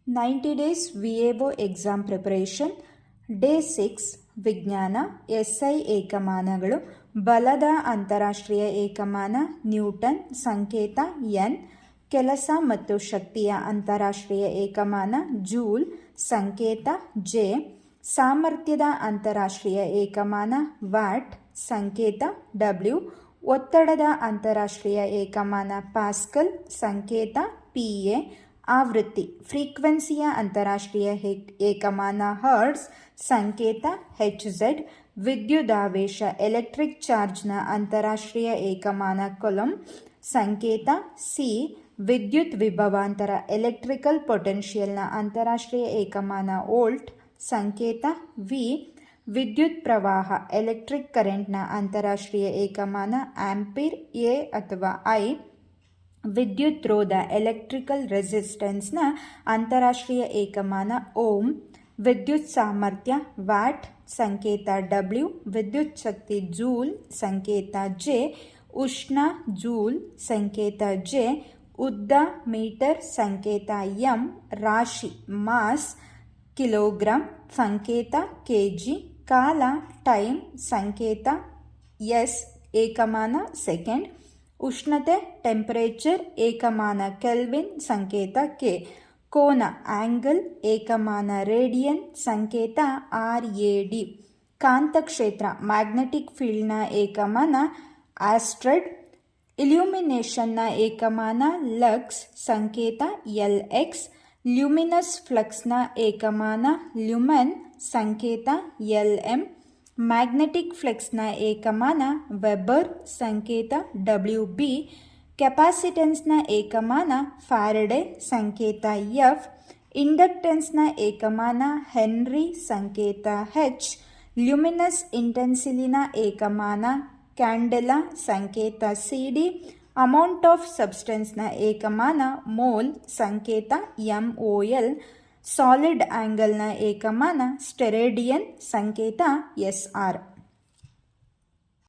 90 days VAO exam preparation. Day 6 ವಿಜ್ಞಾನ SI ಏಕಮಾನಗಳು. ಬಲದ ಅಂತಾರಾಷ್ಟ್ರೀಯ ಏಕಮಾನ ನ್ಯೂಟನ್, ಸಂಕೇತ N. ಕೆಲಸ ಮತ್ತು ಶಕ್ತಿಯ ಅಂತಾರಾಷ್ಟ್ರೀಯ ಏಕಮಾನ ಜೂಲ್, ಸಂಕೇತ J. ಸಾಮರ್ಥ್ಯದ ಅಂತಾರಾಷ್ಟ್ರೀಯ ಏಕಮಾನ ವ್ಯಾಟ್, ಸಂಕೇತ W. ಒತ್ತಡದ ಅಂತಾರಾಷ್ಟ್ರೀಯ ಏಕಮಾನ ಪ್ಯಾಸ್ಕಲ್, ಸಂಕೇತ PA. ಆವೃತ್ತಿ ಫ್ರೀಕ್ವೆನ್ಸಿಯ ಅಂತಾರಾಷ್ಟ್ರೀಯ ಏಕಮಾನ ಹರ್ಟ್ಸ್, ಸಂಕೇತ HZ. ವಿದ್ಯುದಾವೇಶ ಎಲೆಕ್ಟ್ರಿಕ್ ಚಾರ್ಜ್ನ ಅಂತಾರಾಷ್ಟ್ರೀಯ ಏಕಮಾನ ಕೊಲೊಮ್, ಸಂಕೇತ C. ವಿದ್ಯುತ್ ವಿಭವಾಂತರ ಎಲೆಕ್ಟ್ರಿಕಲ್ ಪೊಟೆನ್ಷಿಯಲ್ನ ಅಂತಾರಾಷ್ಟ್ರೀಯ ಏಕಮಾನ ವೋಲ್ಟ್, ಸಂಕೇತ V. ವಿದ್ಯುತ್ ಪ್ರವಾಹ ಎಲೆಕ್ಟ್ರಿಕ್ ಕರೆಂಟ್ನ ಅಂತಾರಾಷ್ಟ್ರೀಯ ಏಕಮಾನ ಆಂಪಿರ್, A ಅಥವಾ I. ವಿದ್ಯುತ್ ರೋಧ ಎಲೆಕ್ಟ್ರಿಕಲ್ ರೆಸಿಸ್ಟೆನ್ಸ್ನ ಅಂತಾರಾಷ್ಟ್ರೀಯ ಏಕಮಾನ ಓಮ್. ವಿದ್ಯುತ್ ಸಾಮರ್ಥ್ಯ ವ್ಯಾಟ್, ಸಂಕೇತ W. ವಿದ್ಯುತ್ ಶಕ್ತಿ ಜೂಲ್, ಸಂಕೇತ J. ಉಷ್ಣ ಜೂಲ್, ಸಂಕೇತ J. ಉದ್ದ ಮೀಟರ್, ಸಂಕೇತ M. ರಾಶಿ ಮಾಸ್, ಕಿಲೋಗ್ರಾಂ, ಸಂಕೇತ kg. ಕಾಲ ಟೈಮ್, ಸಂಕೇತ S. ಏಕಮಾನ ಸೆಕೆಂಡ್. ಉಷ್ಣತೆ ಟೆಂಪರೇಚರ್, ಏಕಮಾನ ಕೆಲ್ವಿನ್, ಸಂಕೇತ K. ಕೋನ ಆಂಗಲ್, ಏಕಮಾನ ರೇಡಿಯನ್, ಸಂಕೇತ RAD. ಕಾಂತಕ್ಷೇತ್ರ ಮ್ಯಾಗ್ನೆಟಿಕ್ ಫೀಲ್ಡ್ನ ಏಕಮಾನ ಆಸ್ಟ್ರೆಡ್. ಇಲ್ಯೂಮಿನೇಷನ್ನ ಏಕಮಾನ ಲಕ್ಸ್, ಸಂಕೇತ LX. ಲ್ಯೂಮಿನಸ್ ಫ್ಲಕ್ಸ್ನ ಏಕಮಾನ ಲ್ಯೂಮೆನ್, ಸಂಕೇತ LM. ಮ್ಯಾಗ್ನೆಟಿಕ್ ಫ್ಲಕ್ಸ್ನ ಏಕಮಾನ ವೆಬರ್, ಸಂಕೇತ WB. ಕೆಪಾಸಿಟೆನ್ಸ್ನ ಏಕಮಾನ ಫ್ಯಾರಡೆ, ಸಂಕೇತ F. ಇಂಡಕ್ಟೆನ್ಸ್ನ ಏಕಮಾನ ಹೆನ್ರಿ, ಸಂಕೇತ H. ಲ್ಯೂಮಿನಸ್ ಇಂಟೆನ್ಸಿಲಿನ ಏಕಮಾನ ಕ್ಯಾಂಡೆಲಾ, ಸಂಕೇತ CD. ಅಮೌಂಟ್ ಆಫ್ ಸಬ್ಸ್ಟೆನ್ಸ್ನ ಏಕಮಾನ ಮೋಲ್, ಸಂಕೇತ MOL. ಸಾಲಿಡ್ ಆಂಗಲ್ನ ಏಕಮಾನ ಸ್ಟೆರೇಡಿಯನ್, ಸಂಕೇತ SR.